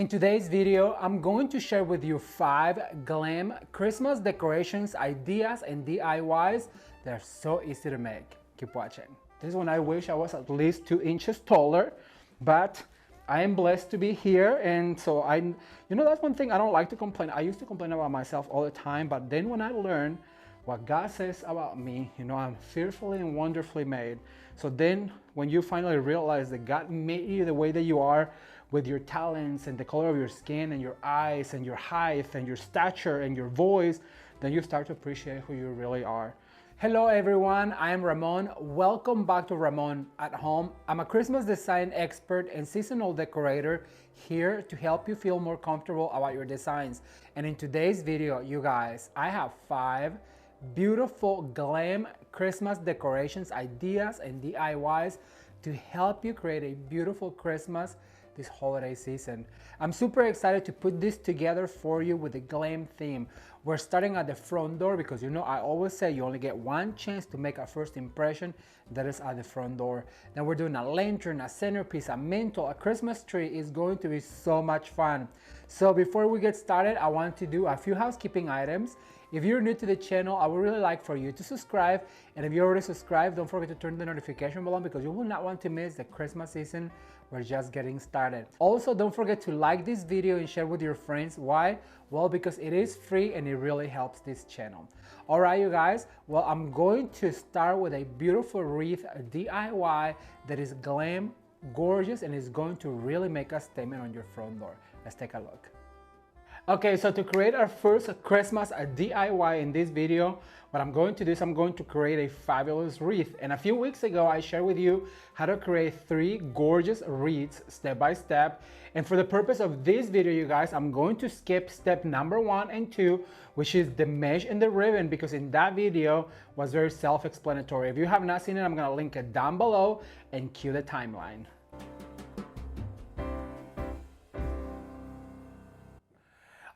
In today's video, I'm going to share with you 5 Glam Christmas decorations, ideas, and DIYs that are so easy to make. Keep watching. This one I wish I was at least 2 inches taller, but I am blessed to be here, and so that's one thing I don't like to complain. I used to complain about myself all the time, but then when I learned what God says about me, I'm fearfully and wonderfully made. So then when you finally realize that God made you the way that you are, with your talents and the color of your skin and your eyes and your height and your stature and your voice, then you start to appreciate who you really are. Hello everyone, I am Ramon. Welcome back to Ramon at Home. I'm a Christmas design expert and seasonal decorator here to help you feel more comfortable about your designs. And in today's video, you guys, I have 5 beautiful Glam Christmas decorations, ideas, and DIYs to help you create a beautiful Christmas this holiday season. I'm super excited to put this together for you with the Glam theme. We're starting at the front door because I always say you only get one chance to make a first impression, that is at the front door. Then we're doing a lantern, a centerpiece, a mantle, a Christmas tree. Is going to be so much fun. So before we get started, I want to do a few housekeeping items. If you're new to the channel, I would really like for you to subscribe. And if you already subscribed, don't forget to turn the notification bell on because you will not want to miss the Christmas season. We're just getting started. Also, don't forget to like this video and share with your friends. Why? Well, because it is free and it really helps this channel. All right, you guys. Well, I'm going to start with a beautiful wreath DIY that is glam, gorgeous, and is going to really make a statement on your front door. Let's take a look. Okay, so to create our first Christmas DIY in this video, what I'm going to do is I'm going to create a fabulous wreath. And a few weeks ago, I shared with you how to create 3 gorgeous wreaths step by step. And for the purpose of this video, you guys, I'm going to skip step number 1 and 2, which is the mesh and the ribbon, because in that video was very self-explanatory. If you have not seen it, I'm gonna link it down below and cue the timeline.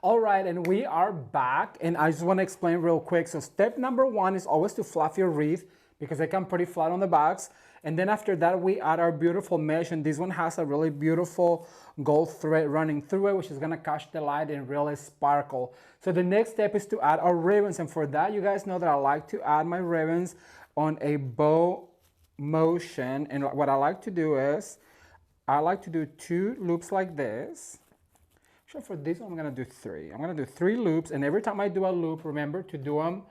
All right, and we are back, and I just want to explain real quick. So step number 1 is always to fluff your wreath because they come pretty flat on the backs. And then after that, we add our beautiful mesh, and this one has a really beautiful gold thread running through it, which is gonna catch the light and really sparkle. So the next step is to add our ribbons, and for that, you guys know that I like to add my ribbons on a bow motion. And what I like to do is, I like to do 2 loops like this. For this one, I'm gonna do 3. I'm gonna do 3 loops, and every time I do a loop, remember to do them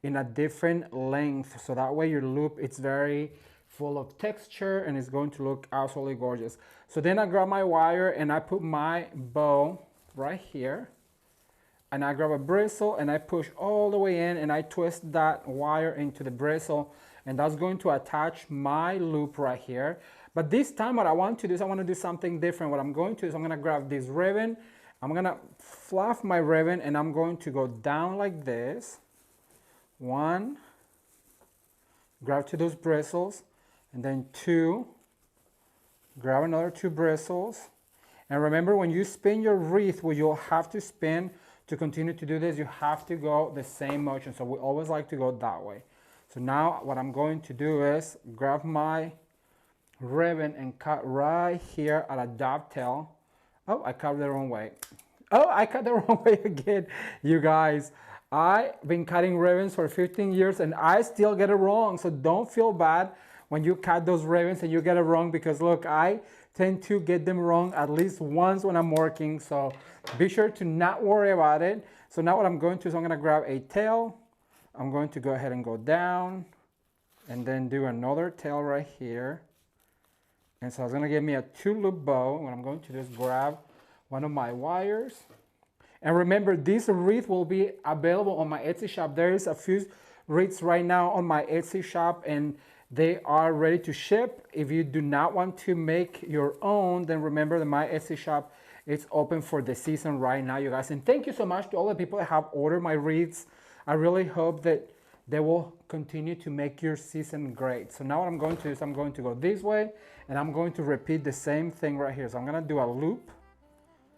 in a different length, so that way your loop, it's very full of texture and it's going to look absolutely gorgeous. So then I grab my wire and I put my bow right here, and I grab a bristle and I push all the way in and I twist that wire into the bristle, and that's going to attach my loop right here. But this time what I want to do is I want to do something different. What I'm going to do is I'm gonna grab this ribbon, I'm gonna fluff my ribbon, and I'm going to go down like this. 1, grab 2 of those bristles, and then 2, grab another 2 bristles. And remember, when you spin your wreath, what you'll have to spin to continue to do this, you have to go the same motion. So we always like to go that way. So now what I'm going to do is grab my ribbon and cut right here at a dovetail. Oh, I cut the wrong way. Oh, I cut the wrong way again. You guys, I've been cutting ribbons for 15 years and I still get it wrong. So don't feel bad when you cut those ribbons and you get it wrong, because look, I tend to get them wrong at least once when I'm working. So be sure to not worry about it. So now what I'm going to is I'm going to grab a tail. I'm going to go ahead and go down and then do another tail right here. And so it's gonna give me a 2-loop bow. What I'm going to do is grab one of my wires. And remember, this wreath will be available on my Etsy shop. There is a few wreaths right now on my Etsy shop and they are ready to ship. If you do not want to make your own, then remember that my Etsy shop is open for the season right now, you guys. And thank you so much to all the people that have ordered my wreaths. I really hope that they will continue to make your season great. So now what I'm going to do is I'm going to go this way and I'm going to repeat the same thing right here. So I'm gonna do a loop.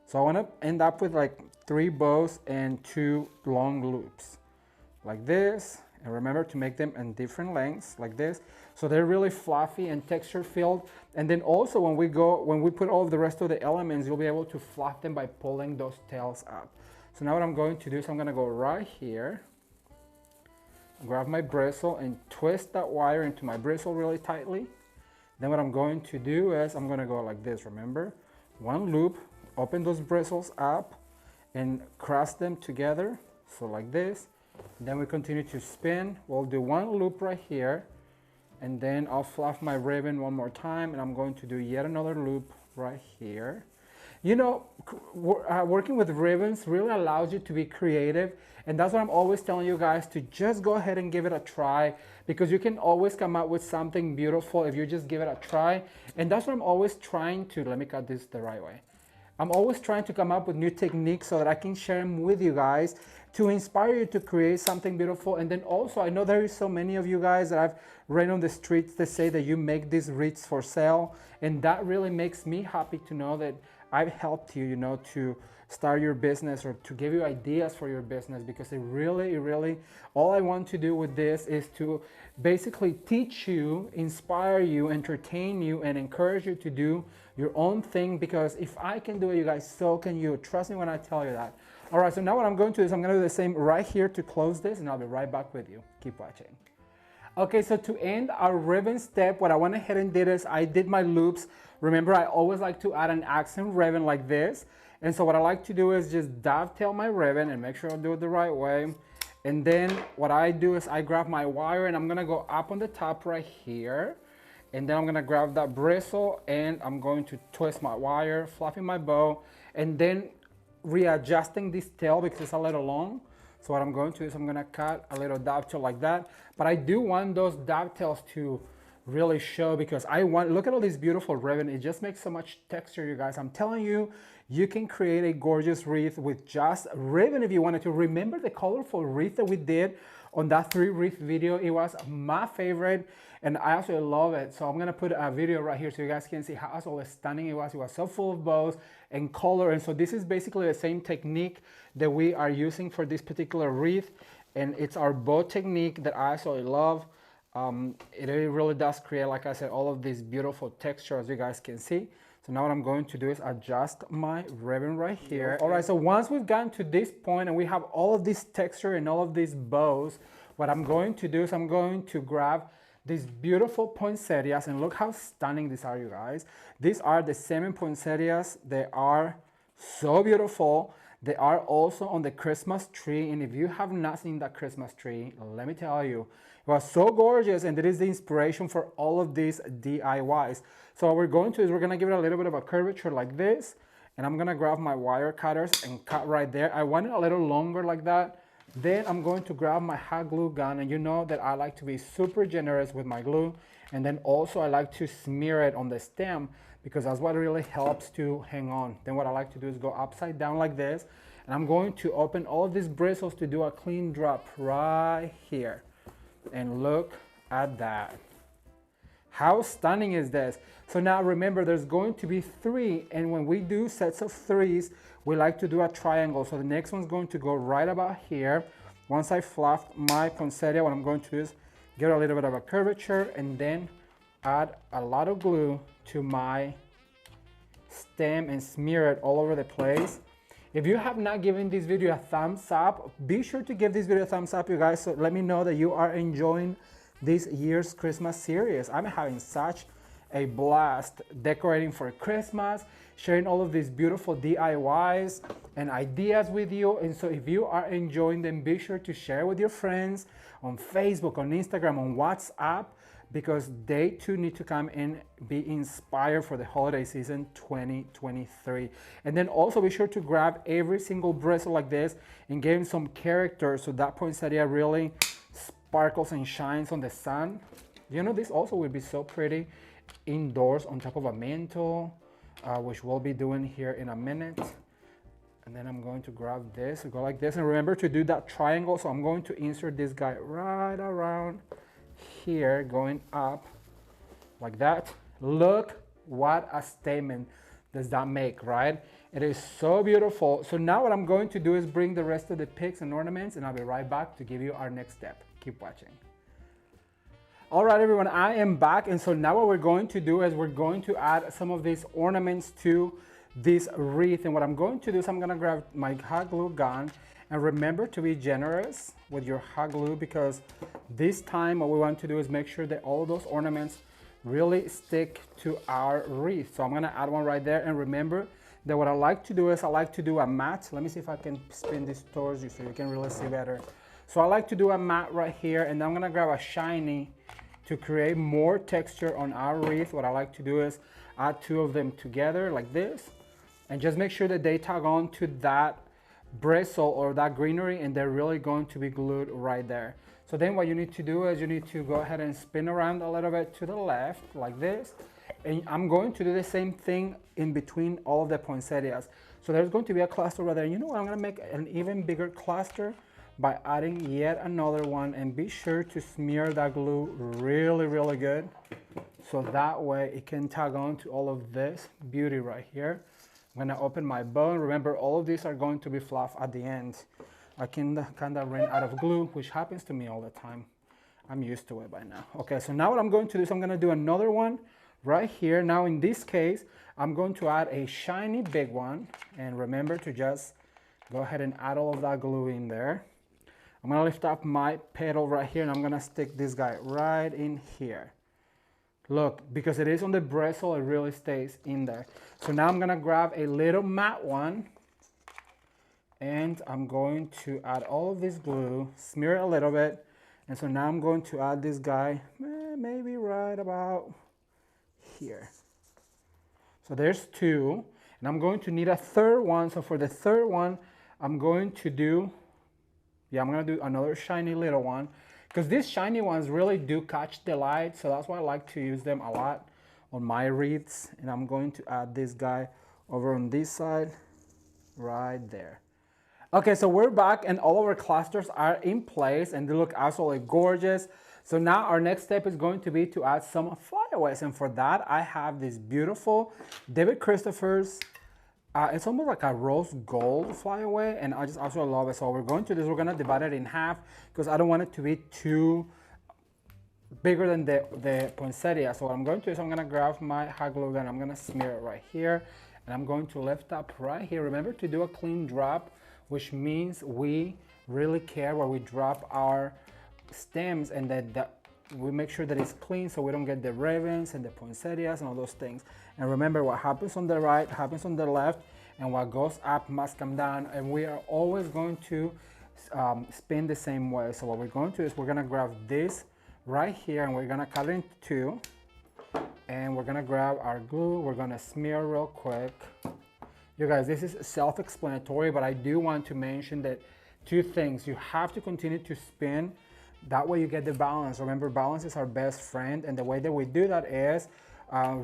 So I wanna end up with like 3 bows and 2 long loops. Like this, And remember to make them in different lengths like this. So they're really fluffy and texture filled. And then also when we put all of the rest of the elements, you'll be able to fluff them by pulling those tails up. So now what I'm going to do is I'm gonna go right here, grab my bristle and twist that wire into my bristle really tightly. Then what I'm going to do is I'm gonna go like this, remember? One loop, open those bristles up and cross them together, so like this. Then we continue to spin. We'll do one loop right here, and then I'll fluff my ribbon one more time, and I'm going to do yet another loop right here. You know, working with ribbons really allows you to be creative, and that's what I'm always telling you guys, to just go ahead and give it a try, because you can always come up with something beautiful if you just give it a try. And that's what I'm always trying to, let me cut this the right way. I'm always trying to come up with new techniques so that I can share them with you guys to inspire you to create something beautiful. And then also, I know there is so many of you guys that I've read on the streets that say that you make these wreaths for sale. And that really makes me happy to know that I've helped you, you know, to start your business or to give you ideas for your business, because it really, all I want to do with this is to basically teach you, inspire you, entertain you, and encourage you to do your own thing, because if I can do it, you guys, so can you. Trust me when I tell you that. All right, so now what I'm going to do is I'm going to do the same right here to close this, and I'll be right back with you. Keep watching. Okay, so to end our ribbon step, what I went ahead and did is I did my loops. Remember, I always like to add an accent ribbon like this. And so what I like to do is just dovetail my ribbon and make sure I do it the right way. And then what I do is I grab my wire and I'm gonna go up on the top right here. And then I'm gonna grab that bristle and I'm going to twist my wire, fluffing my bow, and then readjusting this tail because it's a little long. So what I'm going to do is I'm gonna cut a little dovetail like that. But I do want those dovetails to really show, because I want, look at all this beautiful ribbon. It just makes so much texture, you guys. I'm telling you, you can create a gorgeous wreath with just ribbon if you wanted to. Remember the colorful wreath that we did on that 3 wreath video? It was my favorite and I absolutely love it. So I'm gonna put a video right here so you guys can see how stunning it was. It was so full of bows and color. And so this is basically the same technique that we are using for this particular wreath. And it's our bow technique that I absolutely love. It really does create, like I said, all of this beautiful texture, as you guys can see. So now what I'm going to do is adjust my ribbon right here. All right, so once we've gotten to this point and we have all of this texture and all of these bows, what I'm going to do is I'm going to grab these beautiful poinsettias, and look how stunning these are, you guys. These are the salmon poinsettias. They are so beautiful. They are also on the Christmas tree, and if you have not seen that Christmas tree, let me tell you, it was so gorgeous, and it is the inspiration for all of these DIYs. So what we're going to do is we're gonna give it a little bit of a curvature like this, and I'm gonna grab my wire cutters and cut right there. I want it a little longer like that. Then I'm going to grab my hot glue gun, and you know that I like to be super generous with my glue, and then also I like to smear it on the stem because that's what really helps to hang on. Then what I like to do is go upside down like this, and I'm going to open all of these bristles to do a clean drop right here. And look at that. How stunning is this? So now remember, there's going to be 3, and when we do sets of 3s, we like to do a triangle. So the next one's going to go right about here. Once I fluff my poinsettia, what I'm going to do is get a little bit of a curvature and then add a lot of glue to my stem and smear it all over the place. If you have not given this video a thumbs up, be sure to give this video a thumbs up, you guys. So let me know that you are enjoying this year's Christmas series. I'm having such a blast decorating for Christmas, sharing all of these beautiful DIYs and ideas with you. And so if you are enjoying them, be sure to share with your friends on Facebook, on Instagram, on WhatsApp, because they too need to come and be inspired for the holiday season 2023. And then also be sure to grab every single bristle like this and give them some character so that poinsettia really sparkles and shines on the sun. You know, this also will be so pretty indoors on top of a mantle, which we'll be doing here in a minute. And then I'm going to grab this, go like this, and remember to do that triangle. So I'm going to insert this guy right around here, going up like that. Look what a statement does that make, right? It is so beautiful. So now what I'm going to do is bring the rest of the picks and ornaments, and I'll be right back to give you our next step. Keep watching. All right, everyone, I am back. And so now what we're going to do is we're going to add some of these ornaments to this wreath. And what I'm going to do is I'm gonna grab my hot glue gun, and remember to be generous with your hot glue, because this time what we want to do is make sure that all of those ornaments really stick to our wreath. So I'm gonna add one right there. And remember that what I like to do is I like to do a mat. Let me see if I can spin this towards you so you can really see better. So I like to do a mat right here, and I'm gonna grab a shiny to create more texture on our wreath. What I like to do is add two of them together like this, and just make sure that they tag on to that bristle or that greenery, and they're really going to be glued right there. So then what you need to do is you need to go ahead and spin around a little bit to the left like this. And I'm going to do the same thing in between all of the poinsettias. So there's going to be a cluster right there. You know what, I'm gonna make an even bigger cluster by adding yet another one, and be sure to smear that glue really, really good. So that way it can tag on to all of this beauty right here. I'm gonna open my bow, and remember all of these are going to be fluff at the end. I can kind of ran out of glue, which happens to me all the time. I'm used to it by now. Okay, so now what I'm going to do is I'm gonna do another one right here. Now in this case, I'm going to add a shiny big one, and remember to just go ahead and add all of that glue in there. I'm gonna lift up my petal right here, and I'm gonna stick this guy right in here. Look, because it is on the bristle, it really stays in there. So now I'm gonna grab a little matte one, and I'm going to add all of this glue, smear it a little bit. And so now I'm going to add this guy, maybe right about here. So there's two, and I'm going to need a third one. So for the third one, I'm going to do, I'm gonna do another shiny little one, because these shiny ones really do catch the light. So that's why I like to use them a lot on my wreaths. And I'm going to add this guy over on this side, right there. Okay, so we're back, and all of our clusters are in place, and they look absolutely gorgeous. So now our next step is going to be to add some flyaways. And for that, I have this beautiful David Christopher's, it's almost like a rose gold flyaway, and I just absolutely love it. So what we're going to do is we're gonna divide it in half, because I don't want it to be too bigger than the poinsettia. So what I'm going to do is I'm gonna grab my hot glue gun, I'm gonna smear it right here, and I'm going to lift up right here. Remember to do a clean drop, which means we really care where we drop our stems, and that we make sure that it's clean so we don't get the ribbons and the poinsettias and all those things. And remember, what happens on the right happens on the left, and what goes up must come down, and we are always going to spin the same way. So what we're going to do is we're gonna grab this right here, and we're gonna cut it into two, and we're gonna grab our glue, we're gonna smear real quick. You guys, this is self-explanatory, but I do want to mention that two things. You have to continue to spin. That way you get the balance. Remember, balance is our best friend. And the way that we do that is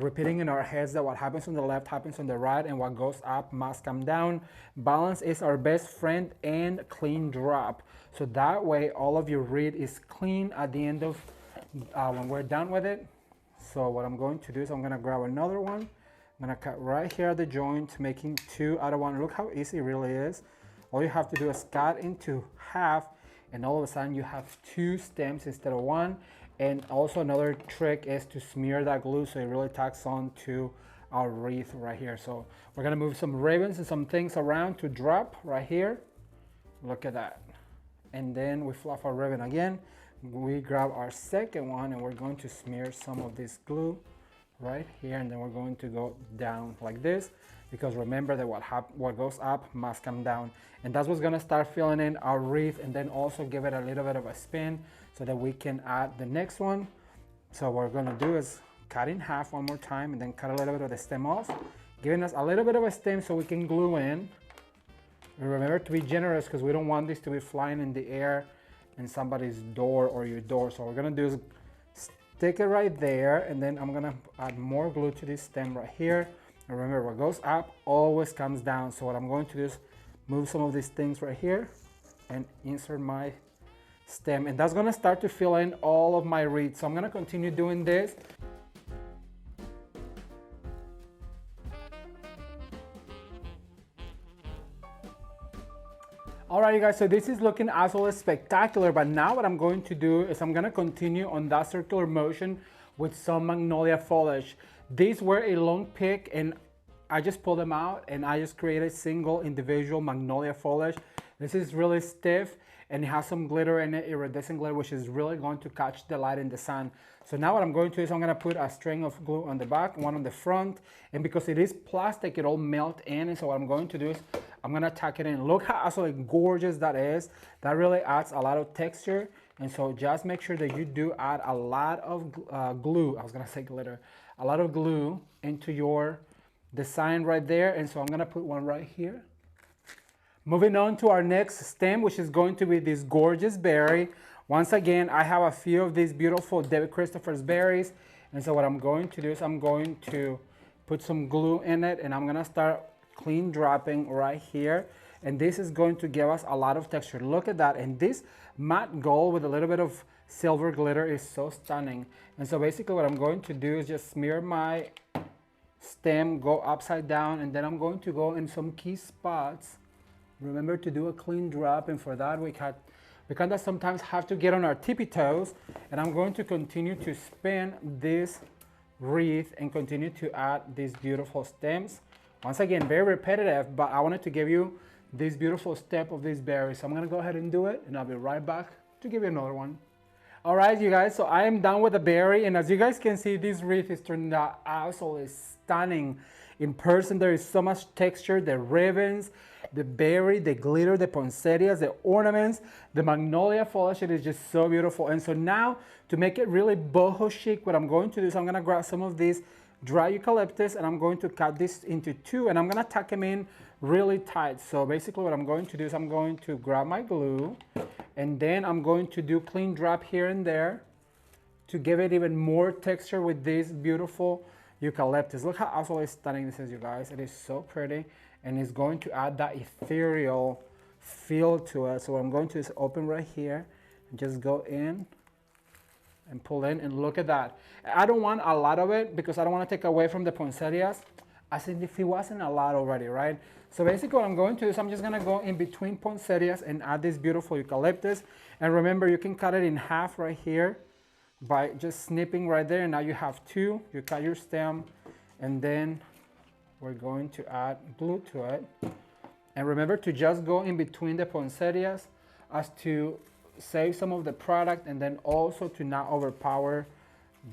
repeating in our heads that what happens on the left happens on the right, and what goes up must come down. Balance is our best friend, and clean drop. So that way all of your wreath is clean at the end of when we're done with it. So what I'm going to do is I'm gonna grab another one. I'm gonna cut right here at the joint, making two out of one. Look how easy it really is. All you have to do is cut into half, and all of a sudden you have two stems instead of one. And also another trick is to smear that glue so it really tacks on to our wreath right here. So we're gonna move some ribbons and some things around to drop right here. Look at that. And then we fluff our ribbon again. We grab our second one, and we're going to smear some of this glue right here, and then we're going to go down like this, because remember that what goes up must come down. And that's what's gonna start filling in our wreath, and then also give it a little bit of a spin so that we can add the next one. So what we're gonna do is cut in half one more time, and then cut a little bit of the stem off, giving us a little bit of a stem so we can glue in. And remember to be generous, because we don't want this to be flying in the air in somebody's door or your door. So what we're gonna do is stick it right there, and then I'm gonna add more glue to this stem right here. And remember, what goes up always comes down. So what I'm going to do is move some of these things right here and insert my stem, and that's gonna start to fill in all of my wreath. So I'm gonna continue doing this. All right, you guys, so this is looking absolutely spectacular, but now what I'm going to do is I'm gonna continue on that circular motion with some magnolia foliage. These were a long pick and I just pulled them out and I just created single individual magnolia foliage. This is really stiff and it has some glitter in it, iridescent glitter, which is really going to catch the light in the sun. So now what I'm going to do is I'm gonna put a string of glue on the back, one on the front, and because it is plastic, it'll melt in, and so what I'm going to do is I'm gonna tack it in. Look how absolutely gorgeous that is. That really adds a lot of texture, and so just make sure that you do add a lot of glue, I was gonna say glitter, a lot of glue into your design right there, and so I'm gonna put one right here. Moving on to our next stem, which is going to be this gorgeous berry. Once again, I have a few of these beautiful David Christopher's berries. And so what I'm going to do is I'm going to put some glue in it and I'm gonna start clean dropping right here. And this is going to give us a lot of texture. Look at that. And this matte gold with a little bit of silver glitter is so stunning. And so basically what I'm going to do is just smear my stem, go upside down, and then I'm going to go in some key spots. Remember to do a clean drop, and for that we kind of sometimes have to get on our tippy toes, and I'm going to continue to spin this wreath and continue to add these beautiful stems. Once again, very repetitive, but I wanted to give you this beautiful step of these berries. So I'm gonna go ahead and do it, and I'll be right back to give you another one. All right, you guys, so I am done with the berry, and as you guys can see, this wreath is turned out absolutely stunning. In person, there is so much texture, the ribbons, the berry, the glitter, the poinsettias, the ornaments, the magnolia foliage, it is just so beautiful. And so now, to make it really boho chic, what I'm going to do is I'm gonna grab some of these dry eucalyptus and I'm going to cut this into two and I'm gonna tuck them in really tight. So basically what I'm going to do is I'm going to grab my glue and then I'm going to do clean drop here and there to give it even more texture with this beautiful eucalyptus. Look how absolutely stunning this is, you guys. It is so pretty and it's going to add that ethereal feel to it. So what I'm going to do is open right here and just go in and pull in and look at that. I don't want a lot of it because I don't want to take away from the poinsettias as if it wasn't a lot already, right? So basically what I'm going to do is I'm just going to go in between poinsettias and add this beautiful eucalyptus. And remember, you can cut it in half right here by just snipping right there. And now you have two. You cut your stem and then we're going to add glue to it. And remember to just go in between the poinsettias as to save some of the product and then also to not overpower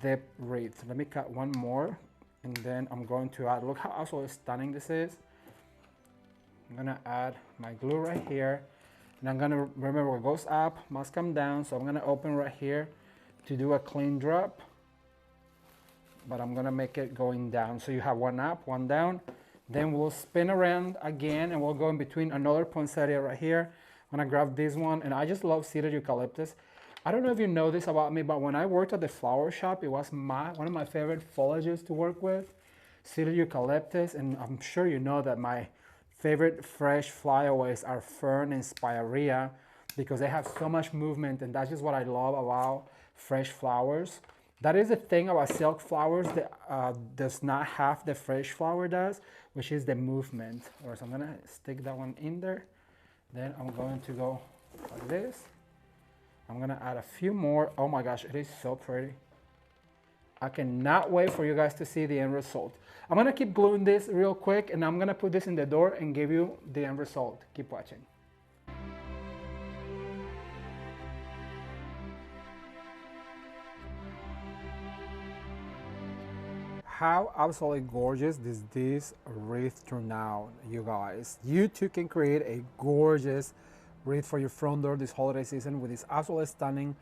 the wreath. Let me cut one more and then I'm going to add, look how absolutely stunning this is. I'm gonna add my glue right here and I'm gonna, remember what goes up must come down, so I'm gonna open right here to do a clean drop, but I'm gonna make it going down. So you have one up, one down, then we'll spin around again and we'll go in between another poinsettia right here. I'm gonna grab this one, and I just love seeded eucalyptus. I don't know if you know this about me, but when I worked at the flower shop, it was one of my favorite foliages to work with, seeded eucalyptus, and I'm sure you know that my favorite fresh flyaways are fern and spirea because they have so much movement, and that's just what I love about fresh flowers. That is the thing about silk flowers that does not have the fresh flower does, which is the movement. Or so I'm gonna stick that one in there. Then I'm going to go like this. I'm gonna add a few more. Oh my gosh, it is so pretty. I cannot wait for you guys to see the end result. I'm gonna keep gluing this real quick and I'm gonna put this in the door and give you the end result. Keep watching. How absolutely gorgeous does this wreath turn out, you guys? You too can create a gorgeous wreath for your front door this holiday season with this absolutely stunning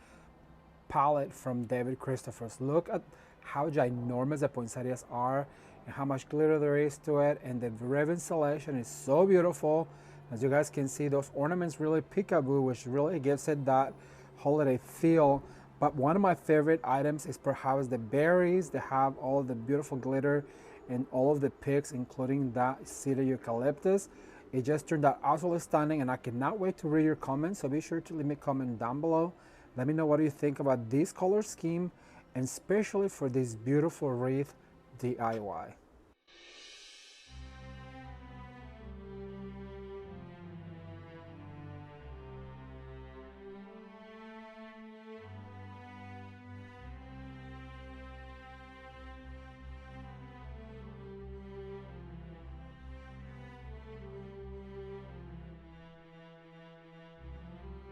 palette from David Christopher's. Look at how ginormous the poinsettias are and how much glitter there is to it, and the ribbon selection is so beautiful. As you guys can see, those ornaments really peekaboo, which really gives it that holiday feel. But one of my favorite items is perhaps the berries. They have all of the beautiful glitter and all of the picks, including that seeded eucalyptus. It just turned out absolutely stunning, and I cannot wait to read your comments. So be sure to leave me a comment down below. Let me know what you think about this color scheme, and especially for this beautiful wreath DIY.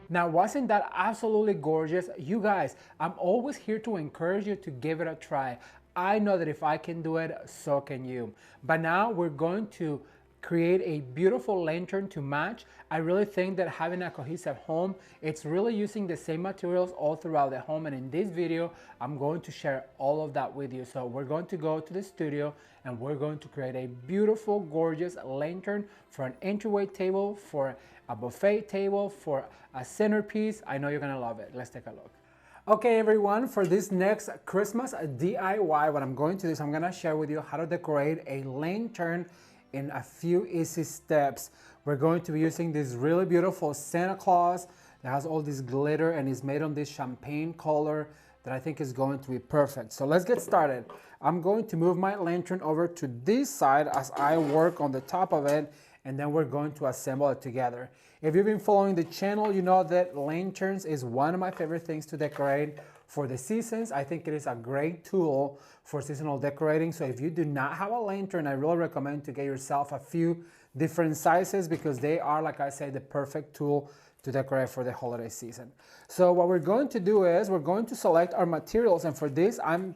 Now, wasn't that absolutely gorgeous? You guys, I'm always here to encourage you to give it a try. I know that if I can do it, so can you. But now we're going to create a beautiful lantern to match. I really think that having a cohesive home, it's really using the same materials all throughout the home. And in this video, I'm going to share all of that with you. So we're going to go to the studio and we're going to create a beautiful, gorgeous lantern for an entryway table, for a buffet table, for a centerpiece. I know you're gonna love it. Let's take a look. Okay, everyone, for this next Christmas DIY, what I'm going to do is I'm gonna share with you how to decorate a lantern in a few easy steps. We're going to be using this really beautiful Santa Claus that has all this glitter and is made on this champagne color that I think is going to be perfect. So let's get started. I'm going to move my lantern over to this side as I work on the top of it, and then we're going to assemble it together. If you've been following the channel, you know that lanterns is one of my favorite things to decorate for the seasons. I think it is a great tool for seasonal decorating. So if you do not have a lantern, I really recommend to get yourself a few different sizes because they are, like I said, the perfect tool to decorate for the holiday season. So what we're going to do is we're going to select our materials, and for this I'm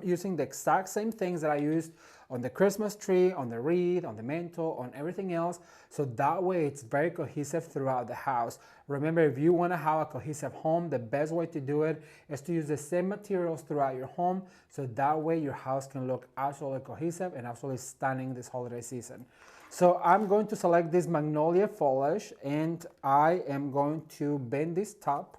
using the exact same things that I used on the Christmas tree, on the wreath, on the mantle, on everything else, so that way it's very cohesive throughout the house. Remember, if you want to have a cohesive home, the best way to do it is to use the same materials throughout your home, so that way your house can look absolutely cohesive and absolutely stunning this holiday season. So I'm going to select this magnolia foliage, and I am going to bend this top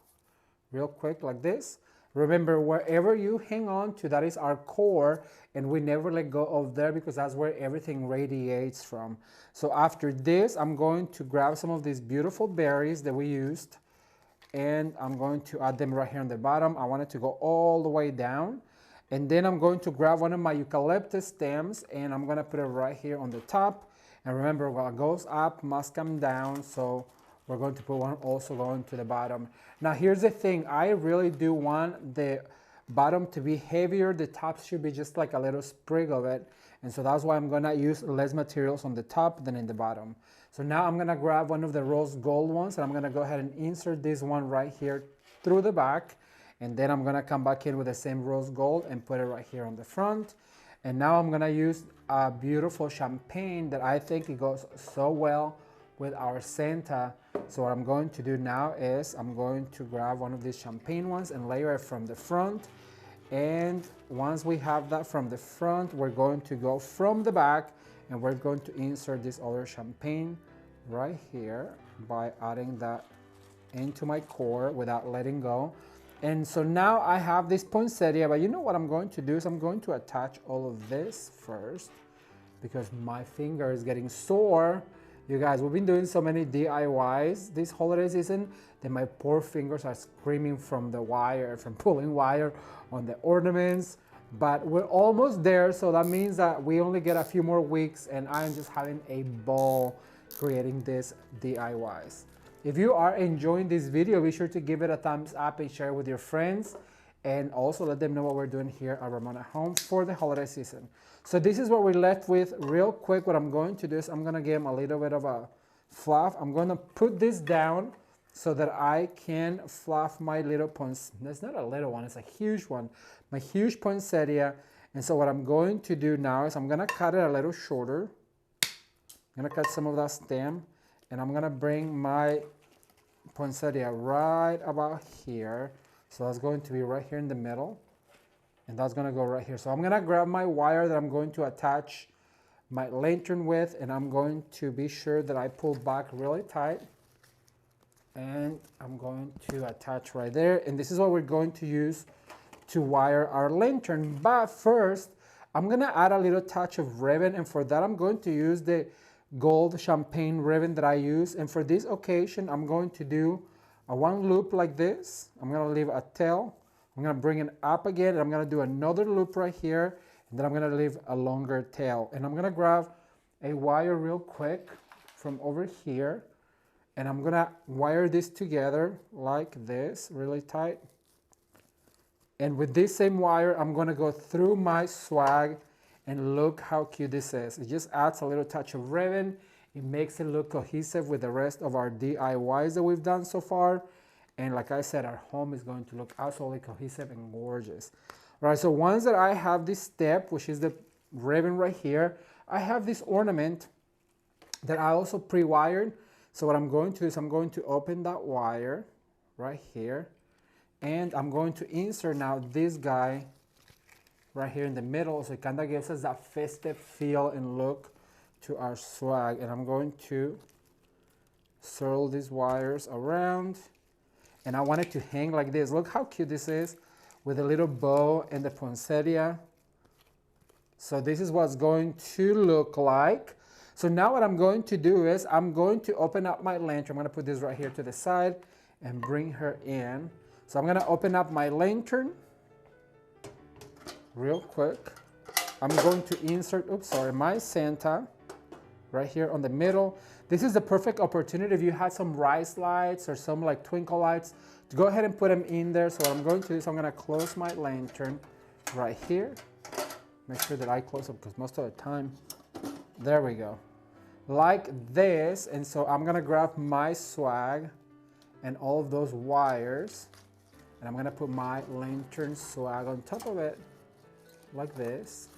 real quick like this. Remember, wherever you hang on to, that is our core, and we never let go of there because that's where everything radiates from. So after this, I'm going to grab some of these beautiful berries that we used, and I'm going to add them right here on the bottom. I want it to go all the way down. And then I'm going to grab one of my eucalyptus stems, and I'm going to put it right here on the top. And remember, what goes up must come down, so we're going to put one also going to the bottom. Now here's the thing, I really do want the bottom to be heavier. The top should be just like a little sprig of it. And so that's why I'm gonna use less materials on the top than in the bottom. So now I'm gonna grab one of the rose gold ones, and I'm gonna go ahead and insert this one right here through the back. And then I'm gonna come back in with the same rose gold and put it right here on the front. And now I'm gonna use a beautiful champagne that I think it goes so well with our Santa. So what I'm going to do now is I'm going to grab one of these champagne ones and layer it from the front. And once we have that from the front, we're going to go from the back, and we're going to insert this other champagne right here by adding that into my core without letting go. And so now I have this poinsettia, but you know what I'm going to do is I'm going to attach all of this first because my finger is getting sore. You guys, we've been doing so many DIYs this holiday season that my poor fingers are screaming from the wire, from pulling wire on the ornaments. But we're almost there, so that means that we only get a few more weeks, and I'm just having a ball creating this DIYs. If you are enjoying this video, be sure to give it a thumbs up and share it with your friends. And also let them know what we're doing here at Ramon at Home for the holiday season. So this is what we're left with real quick. What I'm going to do is I'm gonna give them a little bit of a fluff. I'm gonna put this down so that I can fluff my little poinsettia. That's not a little one, it's a huge one. My huge poinsettia. And so what I'm going to do now is I'm gonna cut it a little shorter. I'm gonna cut some of that stem, and I'm gonna bring my poinsettia right about here. So that's going to be right here in the middle, and that's gonna go right here. So I'm gonna grab my wire that I'm going to attach my lantern with, and I'm going to be sure that I pull back really tight, and I'm going to attach right there. And this is what we're going to use to wire our lantern. But first, I'm gonna add a little touch of ribbon, and for that I'm going to use the gold champagne ribbon that I use. And for this occasion, I'm going to do a one loop like this. I'm gonna leave a tail. I'm gonna bring it up again, and I'm gonna do another loop right here, and then I'm gonna leave a longer tail. And I'm gonna grab a wire real quick from over here, and I'm gonna wire this together like this, really tight. And with this same wire, I'm gonna go through my swag, and look how cute this is. It just adds a little touch of ribbon. It makes it look cohesive with the rest of our DIYs that we've done so far. And like I said, our home is going to look absolutely cohesive and gorgeous. All right, so once that I have this step, which is the ribbon right here, I have this ornament that I also pre-wired. So what I'm going to do is I'm going to open that wire right here, and I'm going to insert now this guy right here in the middle, so it kind of gives us that festive feel and look to our swag. And I'm going to swirl these wires around, and I want it to hang like this. Look how cute this is with a little bow and the poinsettia. So this is what's going to look like. So now what I'm going to do is I'm going to open up my lantern. I'm going to put this right here to the side and bring her in. So I'm going to open up my lantern real quick. I'm going to insert, my Santa right here on the middle. This is the perfect opportunity if you had some rice lights or some like twinkle lights to go ahead and put them in there. So what I'm going to do is I'm going to close my lantern right here. Make sure that I close it because most of the time, there we go. Like this. And so I'm going to grab my swag and all of those wires, and I'm going to put my lantern swag on top of it like this.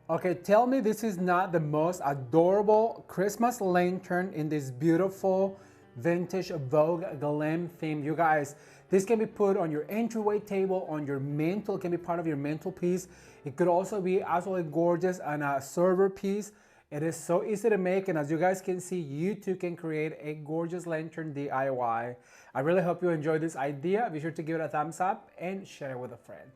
Okay, tell me this is not the most adorable Christmas lantern in this beautiful vintage Vogue Glam theme. You guys, this can be put on your entryway table, on your mantle, it can be part of your mantelpiece. It could also be absolutely gorgeous on a server piece. It is so easy to make, and as you guys can see, you too can create a gorgeous lantern DIY. I really hope you enjoyed this idea. Be sure to give it a thumbs up and share it with a friend.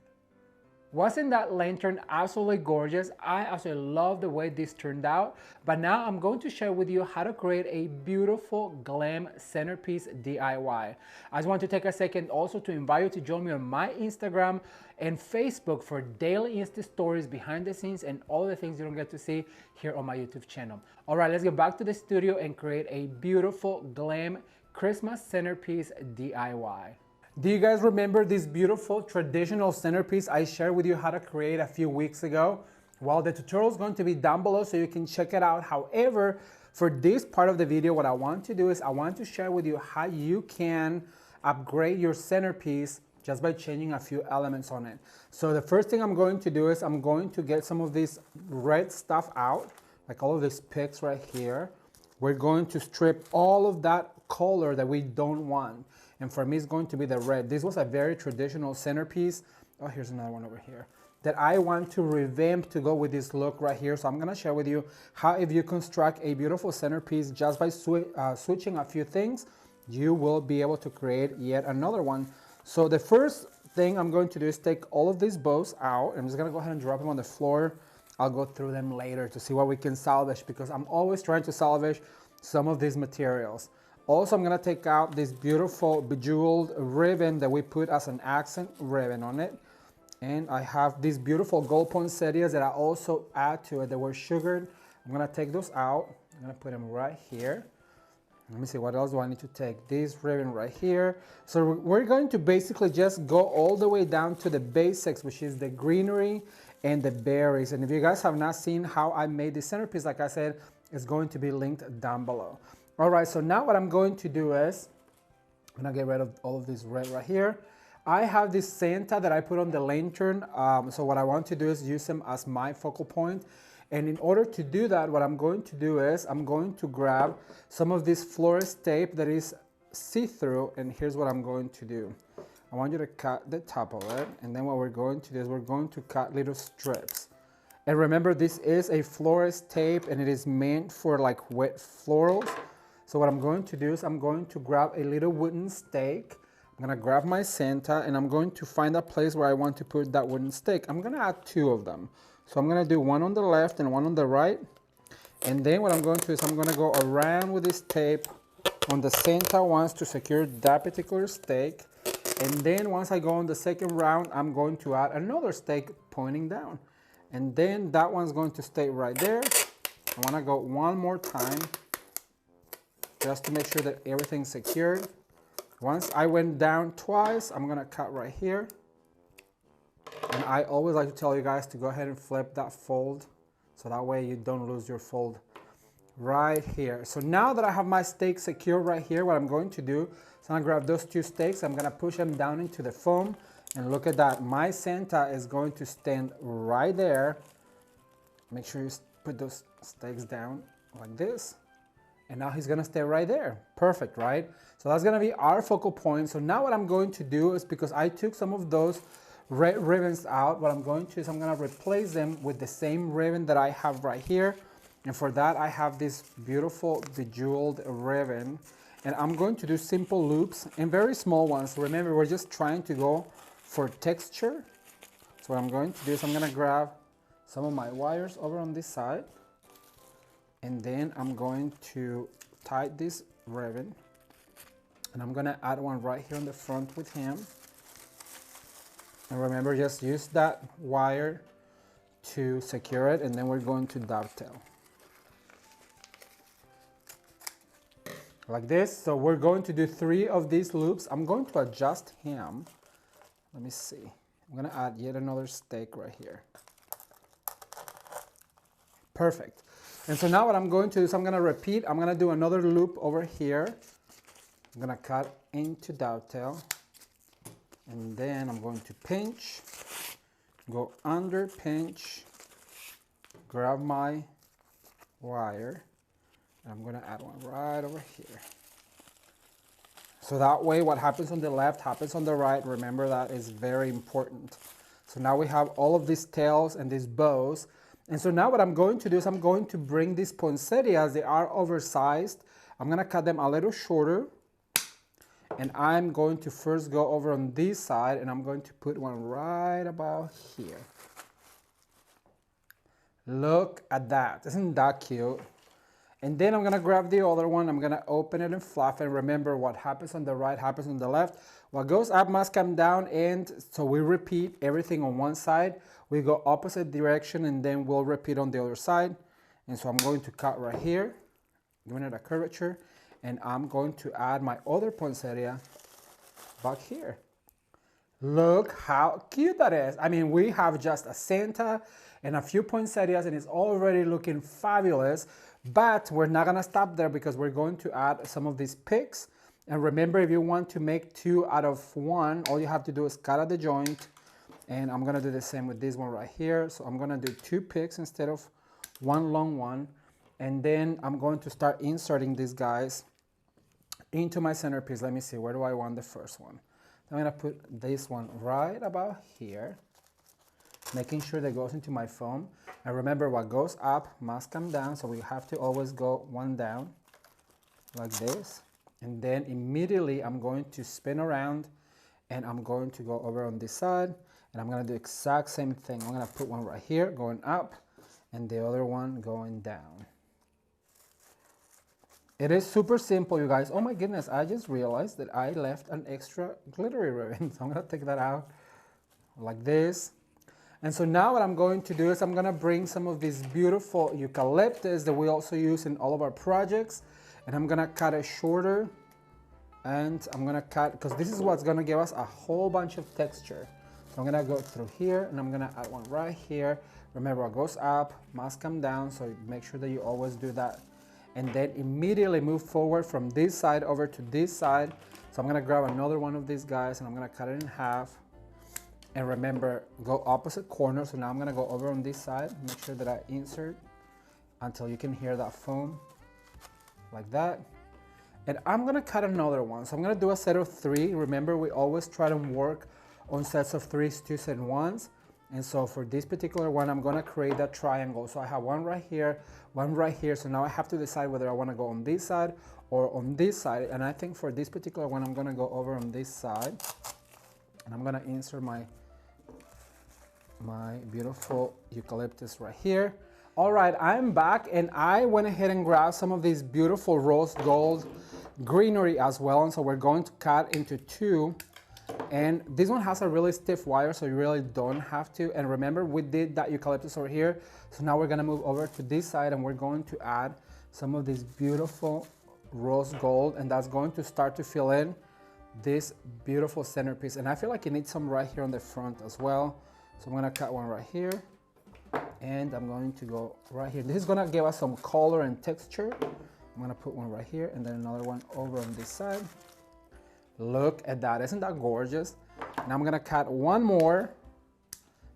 Wasn't that lantern absolutely gorgeous? I absolutely love the way this turned out. But now I'm going to share with you how to create a beautiful glam centerpiece DIY. I just want to take a second also to invite you to join me on my Instagram and Facebook for daily Insta stories, behind the scenes, and all the things you don't get to see here on my YouTube channel. All right, let's get back to the studio and create a beautiful glam Christmas centerpiece DIY. Do you guys remember this beautiful traditional centerpiece I shared with you how to create a few weeks ago? Well, the tutorial is going to be down below so you can check it out. However, for this part of the video, what I want to do is I want to share with you how you can upgrade your centerpiece just by changing a few elements on it. So the first thing I'm going to do is I'm going to get some of this red stuff out, like all of these picks right here. We're going to strip all of that color that we don't want. And for me, it's going to be the red. This was a very traditional centerpiece. Oh, here's another one over here that I want to revamp to go with this look right here. So I'm gonna share with you how if you construct a beautiful centerpiece just by switching a few things, you will be able to create yet another one. So the first thing I'm going to do is take all of these bows out. I'm just gonna go ahead and drop them on the floor. I'll go through them later to see what we can salvage because I'm always trying to salvage some of these materials. Also, I'm gonna take out this beautiful bejeweled ribbon that we put as an accent ribbon on it. And I have these beautiful gold poinsettias that I also add to it that were sugared. I'm gonna take those out. I'm gonna put them right here. Let me see, what else do I need to take? This ribbon right here. So we're going to basically just go all the way down to the basics, which is the greenery and the berries. And if you guys have not seen how I made this centerpiece, like I said, it's going to be linked down below. All right, so now what I'm going to do is, I'm gonna get rid of all of this red right here. I have this Santa that I put on the lantern. So what I want to do is use him as my focal point. And in order to do that, what I'm going to do is I'm going to grab some of this florist tape that is see-through, and here's what I'm going to do. I want you to cut the top of it, and then what we're going to do is we're going to cut little strips. And remember, this is a florist tape, and it is meant for like wet florals. So what I'm going to do is I'm going to grab a little wooden stake. I'm gonna grab my Santa, and I'm going to find a place where I want to put that wooden stake. I'm gonna add two of them. So I'm gonna do one on the left and one on the right. And then what I'm going to do is I'm gonna go around with this tape on the Santa ones to secure that particular stake. And then once I go on the second round, I'm going to add another stake pointing down. And then that one's going to stay right there. I wanna go one more time just to make sure that everything's secured. Once I went down twice, I'm gonna cut right here. And I always like to tell you guys to go ahead and flip that fold, so that way you don't lose your fold right here. So now that I have my stake secure right here, what I'm going to do is I'm gonna grab those two stakes, I'm gonna push them down into the foam, and look at that, my Santa is going to stand right there. Make sure you put those stakes down like this, and now he's gonna stay right there. Perfect, right? So that's gonna be our focal point. So now what I'm going to do is, because I took some of those red ribbons out, what I'm going to do is I'm gonna replace them with the same ribbon that I have right here. And for that, I have this beautiful bejeweled ribbon. And I'm going to do simple loops and very small ones. Remember, we're just trying to go for texture. So what I'm going to do is I'm gonna grab some of my wires over on this side. And then I'm going to tie this ribbon. And I'm gonna add one right here on the front with him. And remember, just use that wire to secure it, and then we're going to dovetail. Like this. So we're going to do 3 of these loops. I'm going to adjust him. Let me see. I'm gonna add yet another stake right here. Perfect. And so now what I'm going to do is I'm gonna repeat. I'm gonna do another loop over here. I'm gonna cut into dovetail. And then I'm going to pinch, go under, pinch, grab my wire, and I'm gonna add one right over here. So that way what happens on the left happens on the right. Remember, that is very important. So now we have all of these tails and these bows. And so now what I'm going to do is I'm going to bring these poinsettias, they are oversized. I'm gonna cut them a little shorter. And I'm going to first go over on this side, and I'm going to put one right about here. Look at that, isn't that cute? And then I'm gonna grab the other one, I'm gonna open it and fluff it. Remember, what happens on the right happens on the left. What goes up must come down, and so we repeat everything on one side. We go opposite direction, and then we'll repeat on the other side. And so I'm going to cut right here, giving it a curvature. And I'm going to add my other poinsettia back here. Look how cute that is. I mean, we have just a Santa and a few poinsettias, and it's already looking fabulous. But we're not gonna stop there, because we're going to add some of these picks. And remember, if you want to make 2 out of 1, all you have to do is cut at the joint. And I'm gonna do the same with this one right here. So I'm gonna do 2 picks instead of 1 long one. And then I'm going to start inserting these guys into my centerpiece. Let me see, where do I want the first one? I'm gonna put this one right about here, making sure that goes into my foam. And remember, what goes up must come down, so we have to always go one down, like this. And then immediately I'm going to spin around, and I'm going to go over on this side, and I'm gonna do the exact same thing. I'm gonna put one right here, going up, and the other one going down. It is super simple, you guys. Oh my goodness, I just realized that I left an extra glittery ribbon. So I'm gonna take that out like this. And so now what I'm going to do is I'm gonna bring some of these beautiful eucalyptus that we also use in all of our projects. And I'm gonna cut it shorter. And I'm gonna cut, because this is what's gonna give us a whole bunch of texture. So I'm gonna go through here, and I'm gonna add one right here. Remember, what goes up must come down, so make sure that you always do that. And then immediately move forward from this side over to this side. So I'm gonna grab another one of these guys, and I'm gonna cut it in half. And remember, go opposite corner. So now I'm gonna go over on this side, make sure that I insert until you can hear that foam, like that. And I'm gonna cut another one. So I'm gonna do a set of 3. Remember, we always try to work on sets of 3s, 2s, and 1s. And so for this particular one, I'm gonna create that triangle. So I have one right here, one right here. So now I have to decide whether I wanna go on this side or on this side. And I think for this particular one, I'm gonna go over on this side. And I'm gonna insert my beautiful eucalyptus right here. All right, I'm back, and I went ahead and grabbed some of these beautiful rose gold greenery as well. And so we're going to cut into 2. And this one has a really stiff wire, so you really don't have to. And remember, we did that eucalyptus over here. So now we're gonna move over to this side, and we're going to add some of this beautiful rose gold, and that's going to start to fill in this beautiful centerpiece. And I feel like it needs some right here on the front as well. So I'm gonna cut one right here. And I'm going to go right here. This is gonna give us some color and texture. I'm gonna put one right here and then another one over on this side. Look at that, isn't that gorgeous? Now I'm gonna cut one more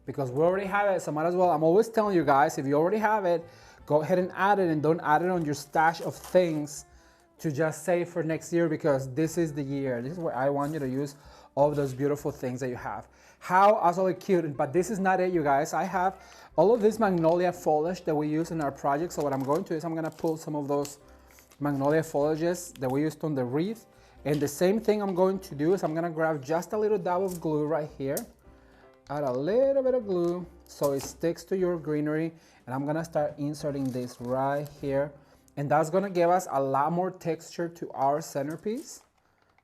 because we already have it, so might as well. I'm always telling you guys, if you already have it, go ahead and add it, and don't add it on your stash of things to just save for next year, because this is the year. This is where I want you to use all of those beautiful things that you have. How absolutely cute, but this is not it, you guys. I have all of this magnolia foliage that we use in our project. So what I'm going to do is I'm gonna pull some of those magnolia foliages that we used on the wreath. And the same thing I'm going to do is I'm gonna grab just a little dab of glue right here, add a little bit of glue so it sticks to your greenery, and I'm gonna start inserting this right here. And that's gonna give us a lot more texture to our centerpiece,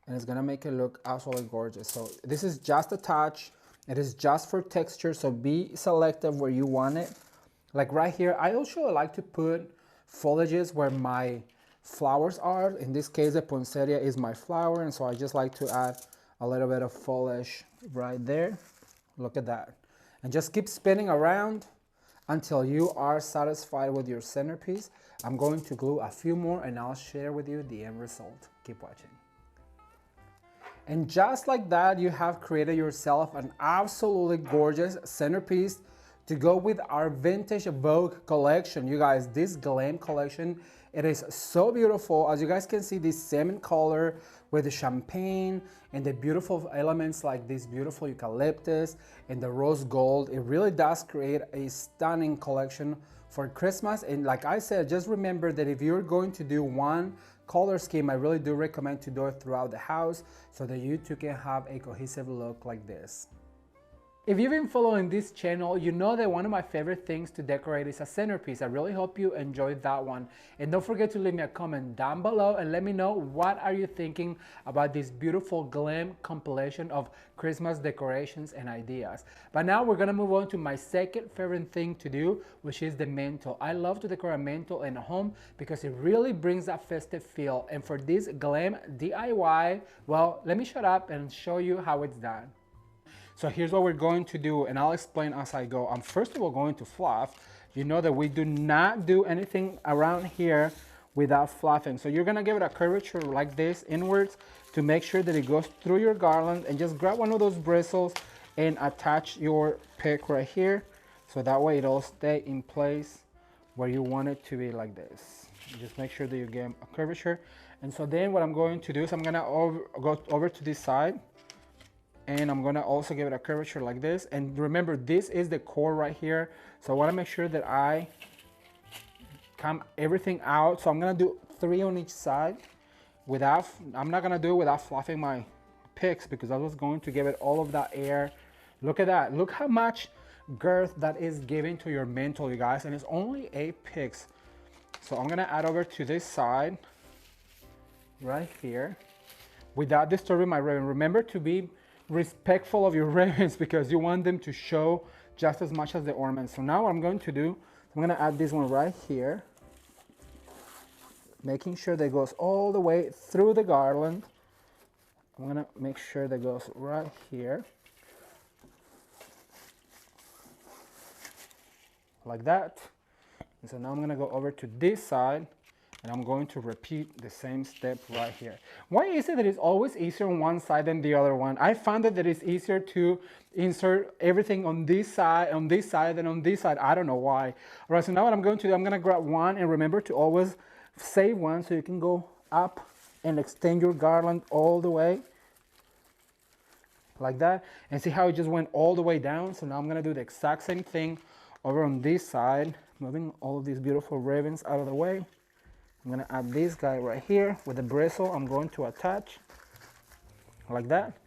and it's gonna make it look absolutely gorgeous. So this is just a touch. It is just for texture, so be selective where you want it. Like right here, I also like to put foliages where my flowers are. In this case, the poinsettia is my flower, and so I just like to add a little bit of foliage right there. Look at that. And just keep spinning around until you are satisfied with your centerpiece. I'm going to glue a few more and I'll share with you the end result. Keep watching. And just like that, you have created yourself an absolutely gorgeous centerpiece to go with our vintage Vogue collection. You guys, this Glam collection, it is so beautiful. As you guys can see, this salmon color with the champagne and the beautiful elements like this beautiful eucalyptus and the rose gold. It really does create a stunning collection for Christmas. And like I said, just remember that if you're going to do one color scheme, I really do recommend to do it throughout the house so that you two can have a cohesive look like this. If you've been following this channel, you know that one of my favorite things to decorate is a centerpiece. I really hope you enjoyed that one. And don't forget to leave me a comment down below and let me know what are you thinking about this beautiful Glam compilation of Christmas decorations and ideas. But now we're gonna move on to my second favorite thing to do, which is the mantle. I love to decorate a mantle in a home because it really brings that festive feel. And for this Glam DIY, well, let me shut up and show you how it's done. So here's what we're going to do, and I'll explain as I go. I'm first of all going to fluff. You know that we do not do anything around here without fluffing. So you're gonna give it a curvature like this inwards to make sure that it goes through your garland, and just grab one of those bristles and attach your pick right here. So that way it'll stay in place where you want it to be like this. Just make sure that you get a curvature. And so then what I'm going to do is I'm gonna go over to this side, and I'm gonna also give it a curvature like this. And remember, this is the core right here. So I wanna make sure that I come everything out. So I'm gonna do 3 on each side I'm not gonna do it without fluffing my picks, because I was going to give it all of that air. Look at that, look how much girth that is giving to your mantle, you guys, and it's only 8 picks. So I'm gonna add over to this side, right here, without disturbing my ribbon. Remember to be respectful of your ribbons because you want them to show just as much as the ornaments. So now what I'm going to do, I'm gonna add this one right here, making sure that goes all the way through the garland. I'm gonna make sure that goes right here, like that. And so now I'm gonna go over to this side, and I'm going to repeat the same step right here. Why is it that it's always easier on one side than the other one? I found that it's easier to insert everything on this side than on this side. I don't know why. All right, so now what I'm going to do, I'm gonna grab one, and remember to always save one so you can go up and extend your garland all the way like that. And see how it just went all the way down? So now I'm gonna do the exact same thing over on this side, moving all of these beautiful ribbons out of the way. I'm gonna add this guy right here with the bristle. I'm going to attach like that.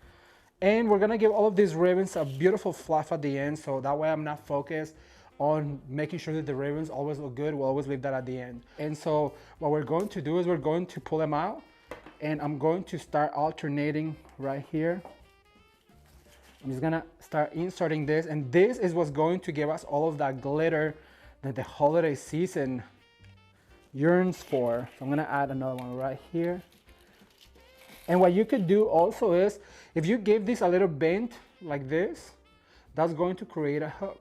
And we're gonna give all of these ribbons a beautiful fluff at the end, so that way I'm not focused on making sure that the ribbons always look good. We'll always leave that at the end. And so what we're going to do is we're going to pull them out, and I'm going to start alternating right here. I'm just gonna start inserting this, and this is what's going to give us all of that glitter that the holiday season yearns for. So I'm gonna add another one right here. And what you could do also is, if you give this a little bend like this, that's going to create a hook.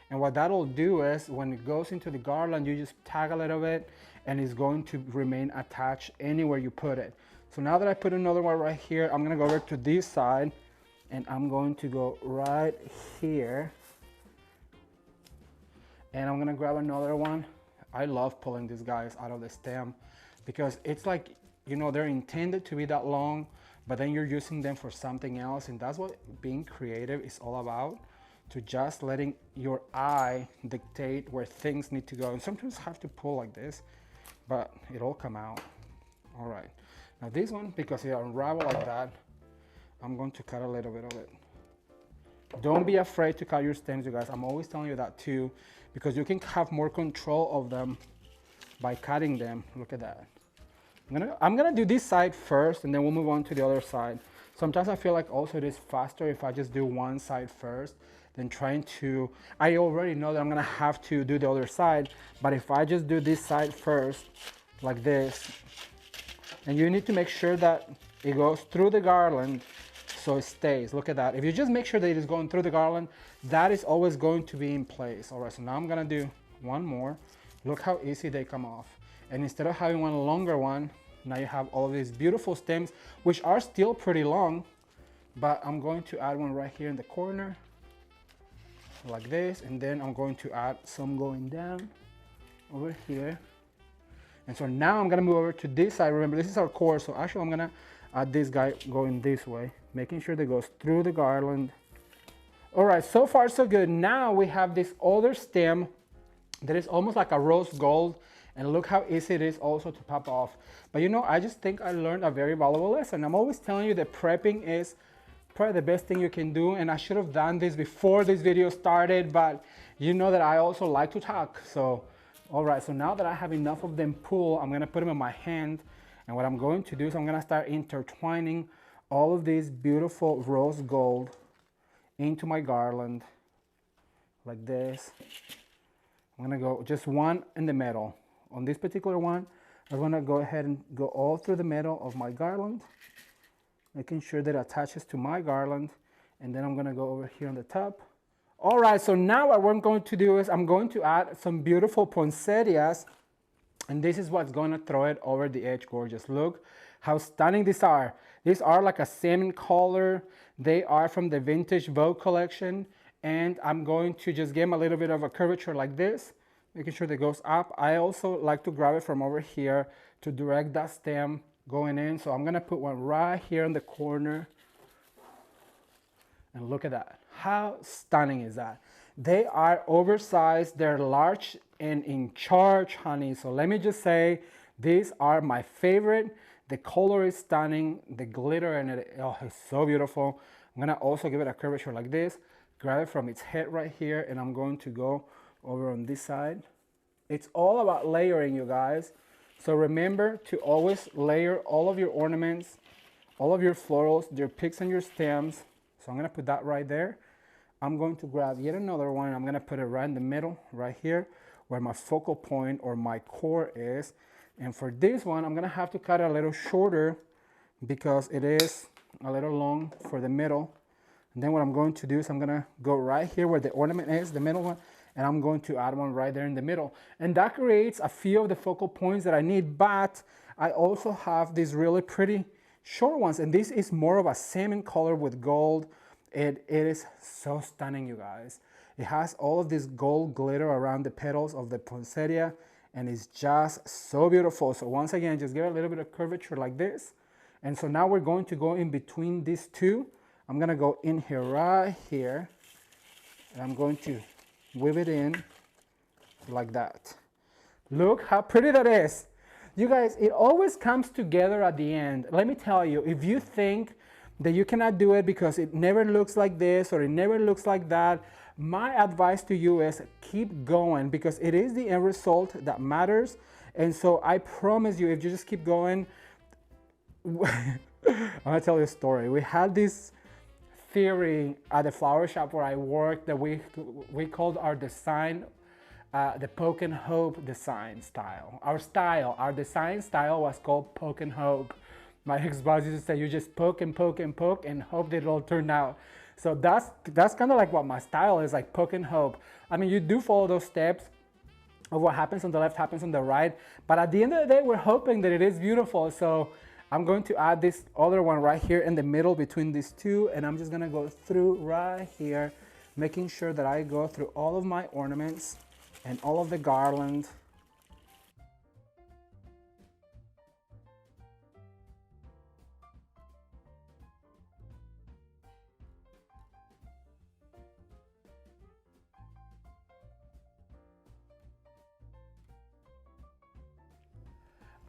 And what that'll do is when it goes into the garland, you just tag a little bit and it's going to remain attached anywhere you put it. So now that I put another one right here, I'm gonna go over to this side and I'm going to go right here. And I'm gonna grab another one. I love pulling these guys out of the stem because it's like, you know, they're intended to be that long, but then you're using them for something else. And that's what being creative is all about, to just letting your eye dictate where things need to go. And sometimes have to pull like this, but it'll come out. All right, now this one, because it unravel like that, I'm going to cut a little bit of it. Don't be afraid to cut your stems, you guys. I'm always telling you that too, because you can have more control of them by cutting them. Look at that. I'm gonna do this side first and then we'll move on to the other side. Sometimes I feel like also it is faster if I just do one side first than trying to, I already know that I'm gonna have to do the other side, but if I just do this side first, like this, and you need to make sure that it goes through the garland so it stays. Look at that. If you just make sure that it is going through the garland, that is always going to be in place. All right, so now I'm gonna do one more. Look how easy they come off. And instead of having one longer one, now you have all of these beautiful stems, which are still pretty long, but I'm going to add one right here in the corner, like this, and then I'm going to add some going down over here. And so now I'm gonna move over to this side. Remember, this is our core, so actually I'm gonna add this guy going this way, making sure that it goes through the garland. All right, so far so good. Now we have this other stem that is almost like a rose gold, and look how easy it is also to pop off. But you know, I just think I learned a very valuable lesson. I'm always telling you that prepping is probably the best thing you can do, and I should have done this before this video started, but you know that I also like to talk. So, all right, so now that I have enough of them pulled, I'm gonna put them in my hand, and what I'm going to do is I'm gonna start intertwining all of these beautiful rose gold into my garland, like this. I'm gonna go just one in the middle. On this particular one, I'm gonna go ahead and go all through the middle of my garland, making sure that it attaches to my garland, and then I'm gonna go over here on the top. All right, so now what I'm going to do is I'm going to add some beautiful poinsettias, and this is what's gonna throw it over the edge. Gorgeous. Look how stunning these are. These are like a salmon color. They are from the vintage Vogue collection, and I'm going to just give them a little bit of a curvature like this, making sure that it goes up. I also like to grab it from over here to direct that stem going in. So I'm gonna put one right here in the corner. And look at that. How stunning is that? They are oversized, they're large and in charge, honey. So let me just say, these are my favorite. The color is stunning. The glitter in it, oh, it's so beautiful. I'm gonna also give it a curvature like this. Grab it from its head right here, and I'm going to go over on this side. It's all about layering, you guys. So remember to always layer all of your ornaments, all of your florals, your picks and your stems. So I'm gonna put that right there. I'm going to grab yet another one, and I'm gonna put it right in the middle, right here, where my focal point or my core is. And for this one, I'm gonna have to cut it a little shorter because it is a little long for the middle. And then what I'm going to do is I'm gonna go right here where the ornament is, the middle one, and I'm going to add one right there in the middle. And that creates a few of the focal points that I need, but I also have these really pretty short ones, and this is more of a salmon color with gold. It is so stunning, you guys. It has all of this gold glitter around the petals of the poinsettia, and it's just so beautiful. So once again, just give it a little bit of curvature like this. And so now we're going to go in between these two. I'm gonna go in here, right here, and I'm going to weave it in like that. Look how pretty that is. You guys, it always comes together at the end. Let me tell you, if you think that you cannot do it because it never looks like this or it never looks like that, my advice to you is keep going, because it is the end result that matters. And so I promise you, if you just keep going, I'm gonna tell you a story. We had this theory at the flower shop where I worked that we called our design the Poke and Hope design style. Our design style was called Poke and Hope. My ex-boss used to say, you just poke and poke and poke and hope that it all turned out. So that's kind of like what my style is, like poke and hope. I mean, you do follow those steps of what happens on the left happens on the right, but at the end of the day, we're hoping that it is beautiful. So I'm going to add this other one right here in the middle between these two, and I'm just gonna go through right here, making sure that I go through all of my ornaments and all of the garland.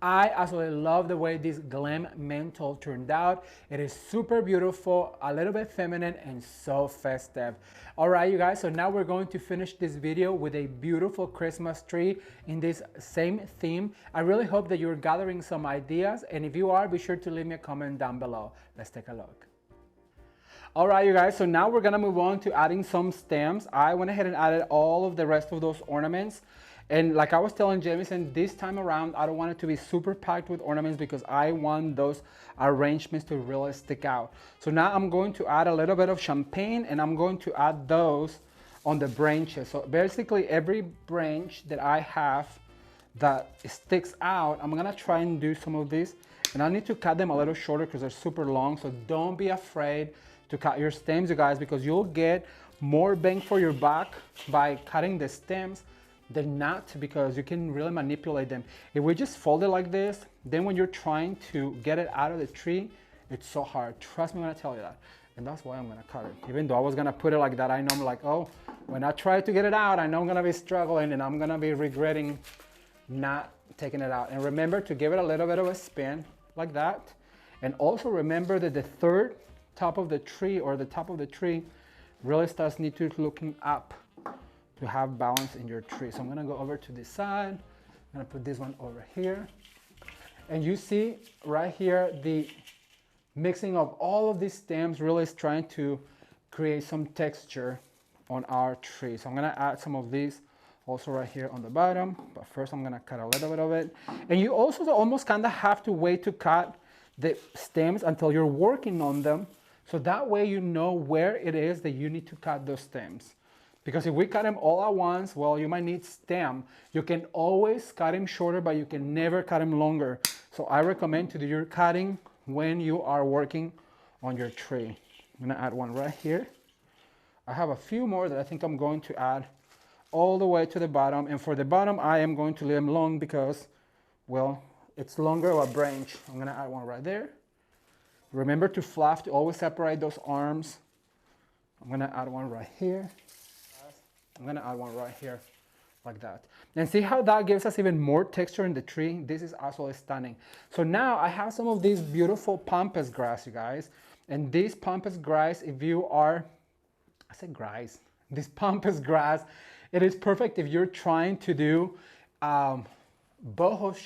I absolutely love the way this Glam Mantel turned out. It is super beautiful, a little bit feminine, and so festive. All right, you guys, so now we're going to finish this video with a beautiful Christmas tree in this same theme. I really hope that you're gathering some ideas, and if you are, be sure to leave me a comment down below. Let's take a look. All right, you guys, so now we're gonna move on to adding some stems. I went ahead and added all of the rest of those ornaments. And like I was telling Jamison, this time around, I don't want it to be super packed with ornaments because I want those arrangements to really stick out. So now I'm going to add a little bit of champagne, and I'm going to add those on the branches. So basically every branch that I have that sticks out, I'm gonna try and do some of these. And I need to cut them a little shorter because they're super long. So don't be afraid to cut your stems, you guys, because you'll get more bang for your buck by cutting the stems than not, because you can really manipulate them. If we just fold it like this, then when you're trying to get it out of the tree, it's so hard. Trust me when I tell you that. And that's why I'm gonna cut it. Even though I was gonna put it like that, I know I'm like, oh, when I try to get it out, I know I'm gonna be struggling and I'm gonna be regretting not taking it out. And remember to give it a little bit of a spin like that. And also remember that the third top of the tree, or the top of the tree, really starts need to looking up to have balance in your tree. So I'm gonna go over to this side. I'm gonna put this one over here. And you see right here, the mixing of all of these stems really is trying to create some texture on our tree. So I'm gonna add some of these also right here on the bottom, but first I'm gonna cut a little bit of it. And you also almost kind of have to wait to cut the stems until you're working on them. So that way you know where it is that you need to cut those stems. Because if we cut them all at once, well, you might need stem. You can always cut them shorter, but you can never cut them longer. So I recommend to do your cutting when you are working on your tree. I'm gonna add one right here. I have a few more that I think I'm going to add all the way to the bottom. And for the bottom, I am going to leave them long because, well, it's longer of a branch. I'm gonna add one right there. Remember to fluff, to always separate those arms. I'm gonna add one right here. I'm gonna add one right here, like that. And see how that gives us even more texture in the tree? This is absolutely stunning. So now I have some of these beautiful pampas grass, you guys. And this pampas grass, if you are, I said grass, this pampas grass, it is perfect if you're trying to do boho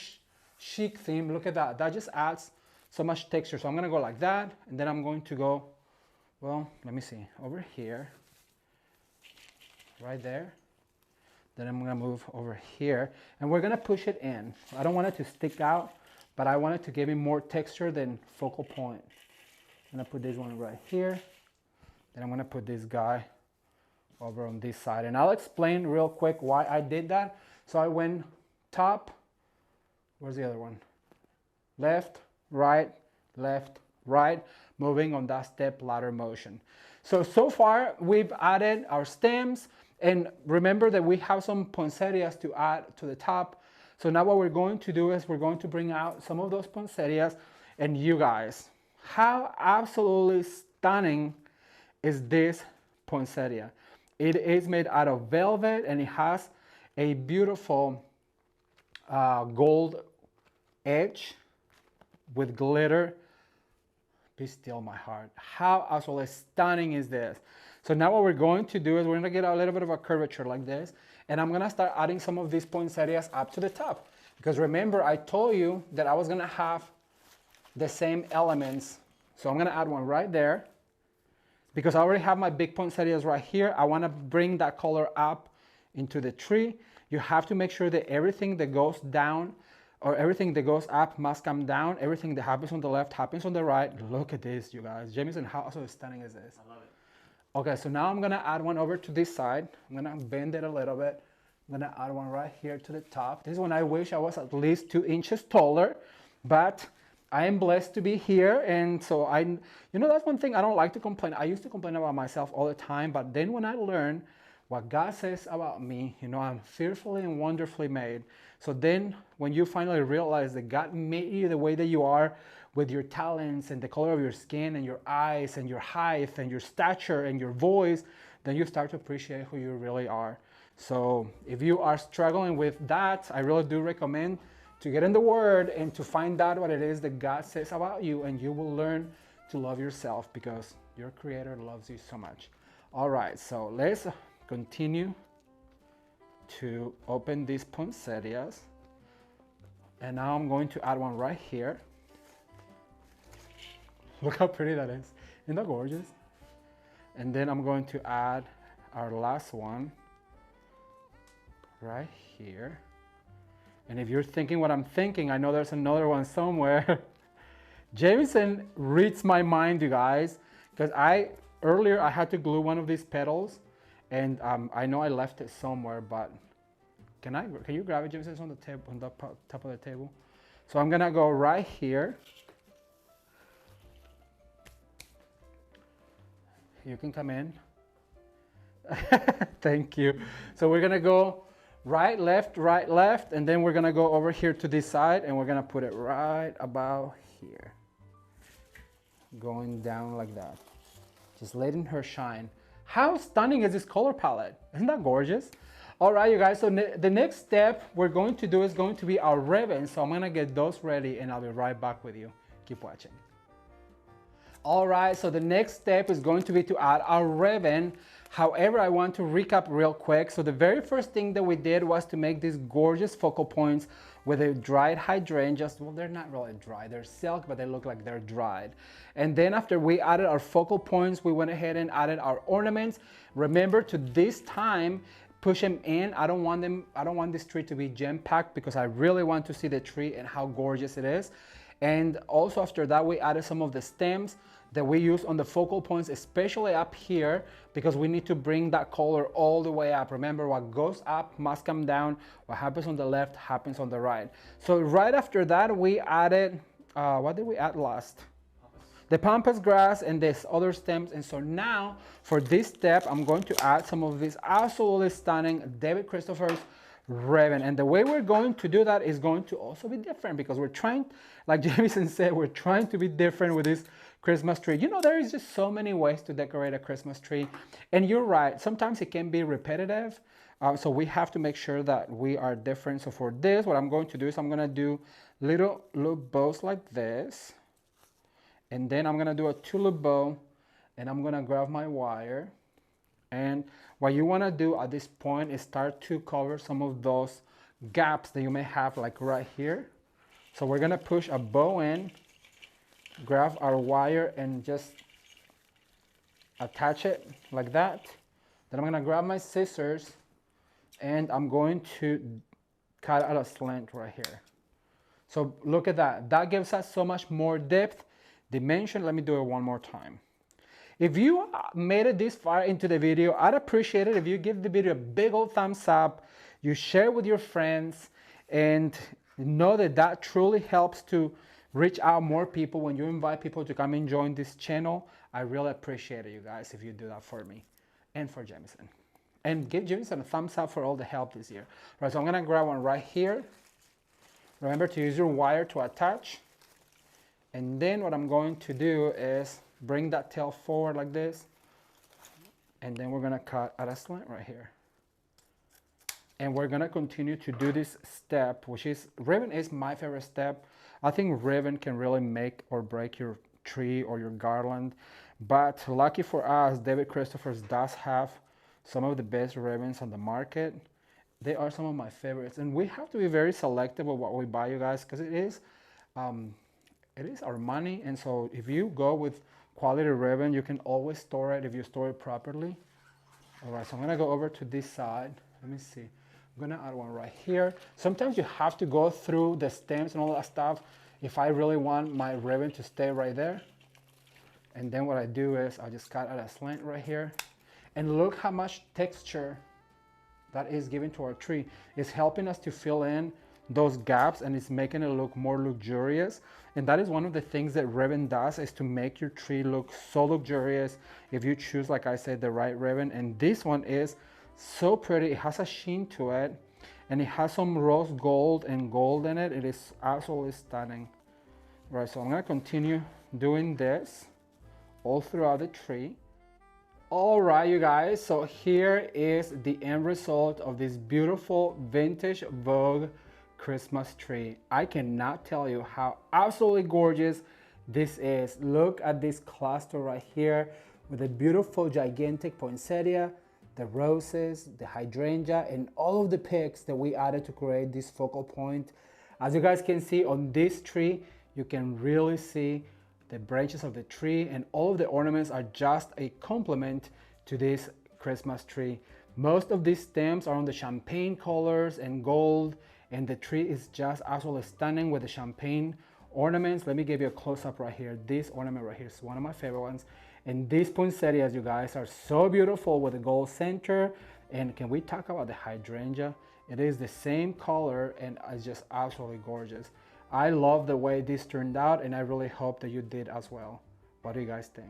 chic theme. Look at that, that just adds so much texture. So I'm gonna go like that, and then I'm going to go, well, let me see, over here. Right there. Then I'm gonna move over here and we're gonna push it in. I don't want it to stick out, but I want it to give me more texture than focal point. I'm gonna put this one right here. Then I'm gonna put this guy over on this side. And I'll explain real quick why I did that. So I went top, where's the other one? Left, right, moving on that step ladder motion. So far we've added our stems. And remember that we have some poinsettias to add to the top. So now what we're going to do is we're going to bring out some of those poinsettias. And you guys, how absolutely stunning is this poinsettia? It is made out of velvet and it has a beautiful gold edge with glitter. Be still, my heart. How absolutely stunning is this? So now what we're going to do is we're gonna get a little bit of a curvature like this, and I'm gonna start adding some of these poinsettias up to the top. Because remember, I told you that I was gonna have the same elements. So I'm gonna add one right there. Because I already have my big poinsettias right here, I wanna bring that color up into the tree. You have to make sure that everything that goes down or everything that goes up must come down. Everything that happens on the left happens on the right. Look at this, you guys. Jamison, how also stunning is this? I love it. Okay, so now I'm gonna add one over to this side. I'm gonna bend it a little bit. I'm gonna add one right here to the top. This is when I wish I was at least 2 inches taller, but I am blessed to be here. And so that's one thing I don't like to complain. I used to complain about myself all the time, but then when I learned what God says about me, I'm fearfully and wonderfully made. So then when you finally realize that God made you the way that you are, with your talents and the color of your skin and your eyes and your height and your stature and your voice, then you start to appreciate who you really are. So if you are struggling with that, I really do recommend to get in the Word and to find out what it is that God says about you, and you will learn to love yourself because your Creator loves you so much. All right, so let's continue to open these poinsettias. And now I'm going to add one right here. Look how pretty that is. Isn't that gorgeous? And then I'm going to add our last one right here. And if you're thinking what I'm thinking, I know there's another one somewhere. Jameson reads my mind, you guys, because earlier I had to glue one of these petals, and I know I left it somewhere, but can you grab it, Jameson? It's on the table, on the top of the table. So I'm gonna go right here. You can come in. Thank you. So we're gonna go right, left, and then we're gonna go over here to this side, and we're gonna put it right about here. Going down like that. Just letting her shine. How stunning is this color palette? Isn't that gorgeous? All right, you guys, so the next step we're going to do is going to be our ribbons. So I'm gonna get those ready and I'll be right back with you. Keep watching. All right, so the next step is going to be to add our ribbon. However, I want to recap real quick. So the very first thing that we did was to make these gorgeous focal points with a dried hydrangeas. Well, they're not really dry, they're silk, but they look like they're dried. And then after we added our focal points, we went ahead and added our ornaments. Remember to this time, push them in. I don't want this tree to be jam-packed because I really want to see the tree and how gorgeous it is. And also after that, we added some of the stems that we use on the focal points, especially up here, because we need to bring that color all the way up. Remember, what goes up must come down. What happens on the left happens on the right. So right after that, we added, what did we add last? The pampas grass and this other stems. And so now for this step, I'm going to add some of this absolutely stunning David Christopher's ribbon. And the way we're going to do that is going to also be different, because we're trying, like Jameson said, we're trying to be different with this Christmas tree. There is just so many ways to decorate a Christmas tree. And you're right, sometimes it can be repetitive. So we have to make sure that we are different. So for this, what I'm going to do is I'm going to do little bows like this. And then I'm going to do a tulip bow, and I'm going to grab my wire. And what you want to do at this point is start to cover some of those gaps that you may have, like right here. So we're going to push a bow in, grab our wire, and just attach it like that. Then I'm going to grab my scissors, and I'm going to cut out a slant right here. So look at that. That gives us so much more depth, dimension. Let me do it one more time. If you made it this far into the video, I'd appreciate it if you give the video a big old thumbs up, you share it with your friends, and know that that truly helps to reach out more people when you invite people to come and join this channel. I really appreciate it, you guys, if you do that for me and for Jameson. And give Jameson a thumbs up for all the help this year. All right, so I'm gonna grab one right here. Remember to use your wire to attach. And then what I'm going to do is bring that tail forward like this. And then we're gonna cut at a slant right here. And we're gonna continue to do this step, which is, ribbon is my favorite step. I think ribbon can really make or break your tree or your garland. But lucky for us, David Christopher's does have some of the best ribbons on the market. They are some of my favorites. And we have to be very selective of what we buy, you guys, because it is our money. And so if you go with quality ribbon, you can always store it if you store it properly. All right, so I'm gonna go over to this side. Let me see. I'm gonna add one right here. Sometimes you have to go through the stems and all that stuff if I really want my ribbon to stay right there. And then what I do is I just cut at a slant right here. And look how much texture that is giving to our tree. It's helping us to fill in those gaps, and it's making it look more luxurious. And that is one of the things that ribbon does, is to make your tree look so luxurious if you choose, like I said, the right ribbon. And this one is so pretty. It has a sheen to it, and it has some rose gold and gold in it. It is absolutely stunning. Right, so I'm gonna continue doing this all throughout the tree. All right, you guys, so here is the end result of this beautiful vintage Vogue Christmas tree. I cannot tell you how absolutely gorgeous this is. Look at this cluster right here with the beautiful gigantic poinsettia, the roses, the hydrangea, and all of the picks that we added to create this focal point. As you guys can see on this tree, you can really see the branches of the tree, and all of the ornaments are just a complement to this Christmas tree. Most of these stems are on the champagne colors and gold, and the tree is just absolutely stunning with the champagne ornaments. Let me give you a close-up right here. This ornament right here is one of my favorite ones. And these poinsettias, you guys, are so beautiful with the gold center. And can we talk about the hydrangea? It is the same color, and it's just absolutely gorgeous. I love the way this turned out, and I really hope that you did as well. What do you guys think?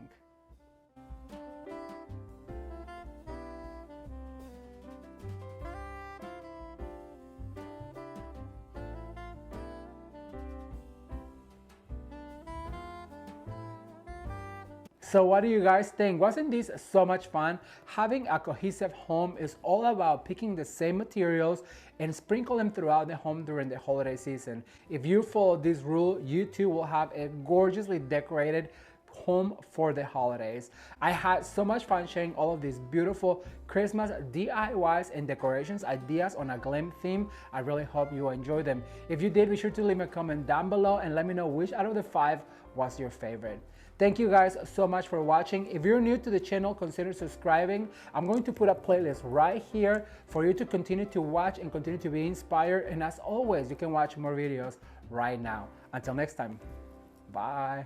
So what do you guys think? Wasn't this so much fun? Having a cohesive home is all about picking the same materials and sprinkle them throughout the home during the holiday season. If you follow this rule, you too will have a gorgeously decorated home for the holidays. I had so much fun sharing all of these beautiful Christmas DIYs and decorations ideas on a Glam theme. I really hope you enjoyed them. If you did, be sure to leave a comment down below and let me know which out of the 5 was your favorite. Thank you guys so much for watching. If you're new to the channel, consider subscribing. I'm going to put a playlist right here for you to continue to watch and continue to be inspired. And as always, you can watch more videos right now. Until next time, bye.